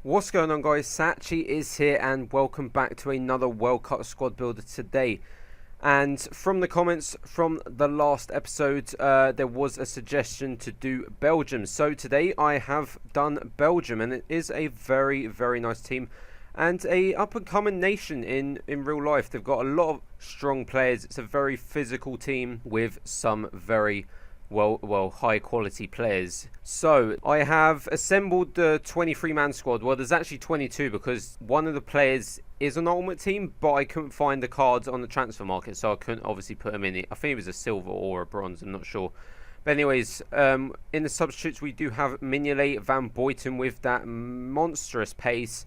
What's going on, guys? Satchy is here and welcome back to another World Cup squad builder today. And from the comments from the last episode, there was a suggestion to do Belgium. So today I have done Belgium, and it is a very, very nice team and a up-and-coming nation in real life. They've got a lot of strong players. It's a very physical team with some very high quality players. So I have assembled the 23-man squad. Well, there's actually 22 because one of the players is an ultimate team, but I couldn't find the cards on the transfer market, so I couldn't obviously put him in it. I think it was a silver or a bronze, I'm not sure. But anyways, in the substitutes we do have Mignolet, Van Boyten with that monstrous pace,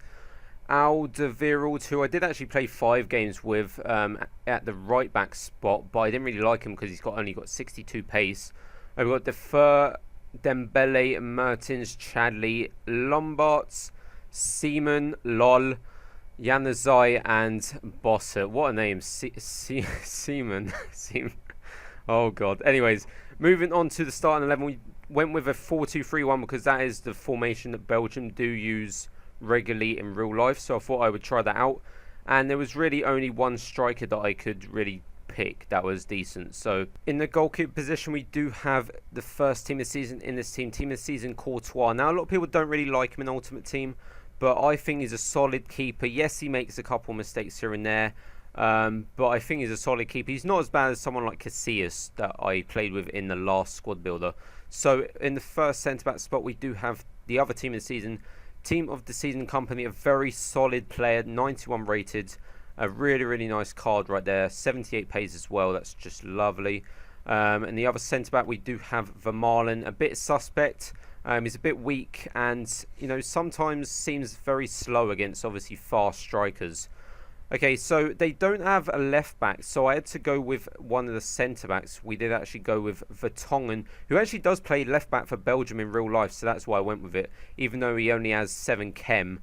Alderweireld, who I did actually play 5 games with at the right back spot, but I didn't really like him because he's only got 62 pace. I've got Defer, Dembele, Mertens, Chadley, Lombards, Seaman, Lol, Januzaj, and Bossert. What a name, Seaman. Oh god. Anyways, moving on to the starting 11, we went with a 4-2-3-1 because that is the formation that Belgium do use regularly in real life. So I thought I would try that out, and there was really only one striker that I could really pick that was decent. So in the goalkeeper position we do have the first team of the season in this team of the season, Courtois. Now a lot of people don't really like him in Ultimate Team, but I think he's a solid keeper. Yes, he makes a couple mistakes here and there, but I think he's a solid keeper. He's not as bad as someone like Casillas that I played with in the last squad builder. So in the first centre back spot we do have the other team of the season company, a very solid player, 91 rated. A really nice card right there. 78 pace as well. That's just lovely. And the other centre back we do have Vermaelen, a bit suspect. He's a bit weak, and sometimes seems very slow against obviously fast strikers. Okay, so they don't have a left back, so I had to go with one of the centre backs. We did actually go with Vertonghen, who actually does play left back for Belgium in real life, so that's why I went with it, even though he only has 7 chem.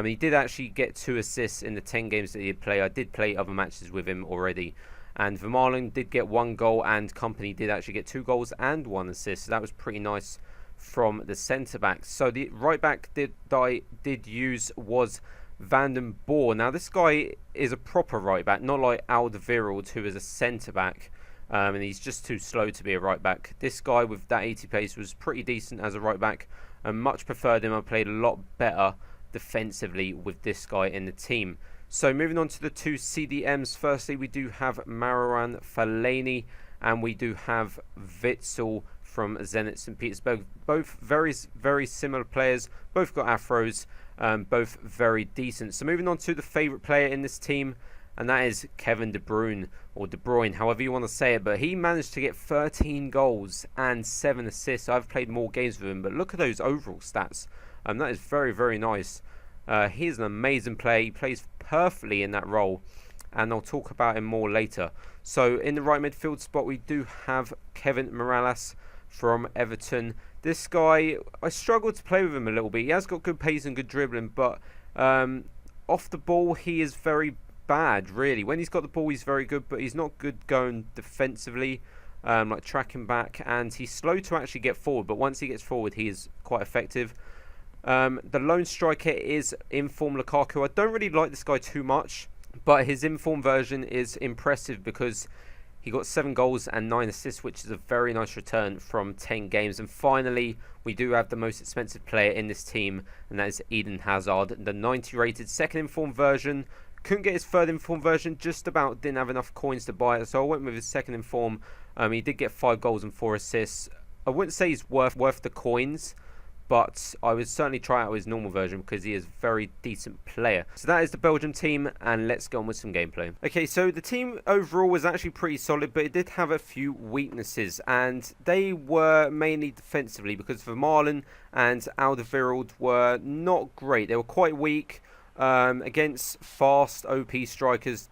He did actually get 2 assists in the 10 games that he did play. I did play other matches with him already. And Vermaelen did get 1 goal, and Company did actually get 2 goals and 1 assist. So that was pretty nice from the centre-backs. So the right-back that I did use was Van den Boer. Now this guy is a proper right-back, not like Alderweireld, who is a centre-back. And he's just too slow to be a right-back. This guy with that 80 pace was pretty decent as a right-back. I much preferred him. I played a lot better defensively with this guy in the team. So moving on to the 2 CDMs. Firstly, we do have Marouane Fellaini, and we do have Witsel from Zenit St. Petersburg. Both very similar players. Both got afros. Both very decent. So moving on to the favourite player in this team, and that is Kevin De Bruyne, or De Bruyne, however you want to say it. But he managed to get 13 goals and 7 assists. I've played more games with him, but look at those overall stats. That is very nice. He's an amazing player. He plays perfectly in that role, and I'll talk about him more later. So in the right midfield spot we do have Kevin Morales from Everton. This guy, I struggled to play with him a little bit. He has got good pace and good dribbling, but off the ball he is very bad, really. When he's got the ball he's very good, but he's not good going defensively, like tracking back, and he's slow to actually get forward, but once he gets forward he is quite effective. The lone striker is Inform Lukaku. I don't really like this guy too much, but his Inform version is impressive because he got 7 goals and 9 assists, which is a very nice return from 10 games. And finally, we do have the most expensive player in this team, and that is Eden Hazard, the 90 rated second Inform version. Couldn't get his third Inform version, just about didn't have enough coins to buy it, so I went with his second Inform. He did get 5 goals and 4 assists. I wouldn't say he's worth the coins, but I would certainly try out his normal version because he is a very decent player. So that is the Belgium team, and let's go on with some gameplay. Okay, so the team overall was actually pretty solid, but it did have a few weaknesses, and they were mainly defensively because Vermaelen and Alderweireld were not great. They were quite weak against fast OP strikers.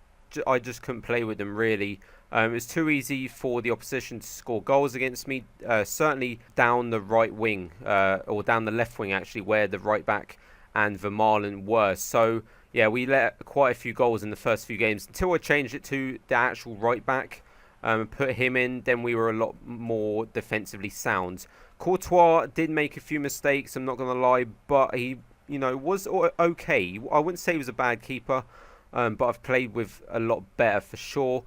I just couldn't play with them really. It was too easy for the opposition to score goals against me, certainly down the right wing, or down the left wing actually, where the right back and Vermaelen were. So yeah, we let quite a few goals in the first few games until I changed it to the actual right back and put him in. Then we were a lot more defensively sound. Courtois did make a few mistakes, I'm not going to lie, but he was okay. I wouldn't say he was a bad keeper, but I've played with a lot better for sure.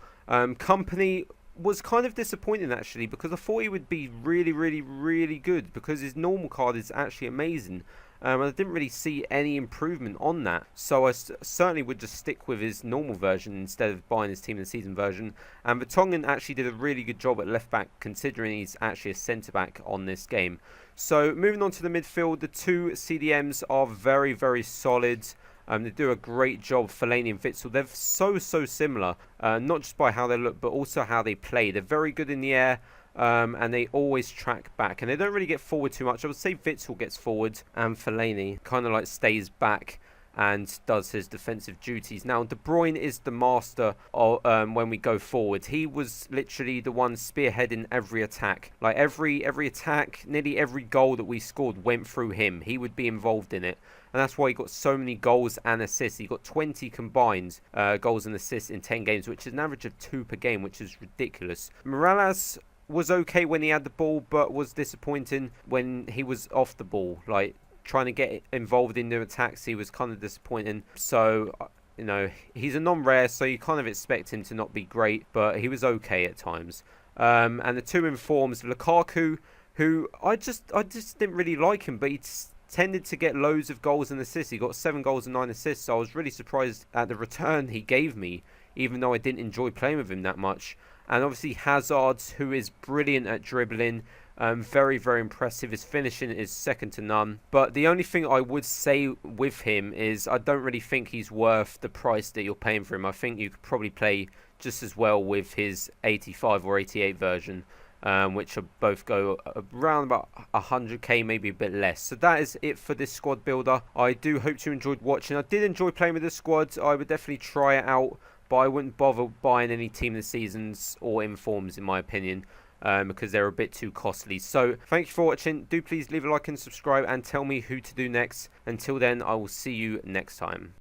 Company was kind of disappointing actually, because I thought he would be really, really, really good, because his normal card is actually amazing. I didn't really see any improvement on that, so I certainly would just stick with his normal version instead of buying his Team of the Season version. And Vertonghen actually did a really good job at left back, considering he's actually a centre back on this game. So moving on to the midfield, the two CDMs are very, very solid. They do a great job, Fellaini and Witsel. They're so similar, not just by how they look, but also how they play. They're very good in the air. And they always track back, and they don't really get forward too much. I would say Witsel gets forward, and Fellaini kind of like stays back and does his defensive duties. Now, De Bruyne is the master of, when we go forward. He was literally the one spearheading every attack. Like every attack, nearly every goal that we scored went through him. He would be involved in it. And that's why he got so many goals and assists. He got 20 combined goals and assists in 10 games, which is an average of 2 per game, which is ridiculous. Morales was okay when he had the ball, but was disappointing when he was off the ball. Like, trying to get involved in new attacks, he was kind of disappointing. So, he's a non-rare, so you kind of expect him to not be great, but he was okay at times. And the two informs, Lukaku, who I just didn't really like him, but he tended to get loads of goals and assists. He got 7 goals and 9 assists, so I was really surprised at the return he gave me, even though I didn't enjoy playing with him that much. And obviously Hazard, who is brilliant at dribbling, very, very impressive. His finishing is second to none. But the only thing I would say with him is I don't really think he's worth the price that you're paying for him. I think you could probably play just as well with his 85 or 88 version, which both go around about 100k, maybe a bit less. So that is it for this squad builder. I do hope you enjoyed watching. I did enjoy playing with this squad. I would definitely try it out, but I wouldn't bother buying any Team of the Seasons or Informs, in my opinion, because they're a bit too costly. So thank you for watching. Do please leave a like and subscribe, and tell me who to do next. Until then, I will see you next time.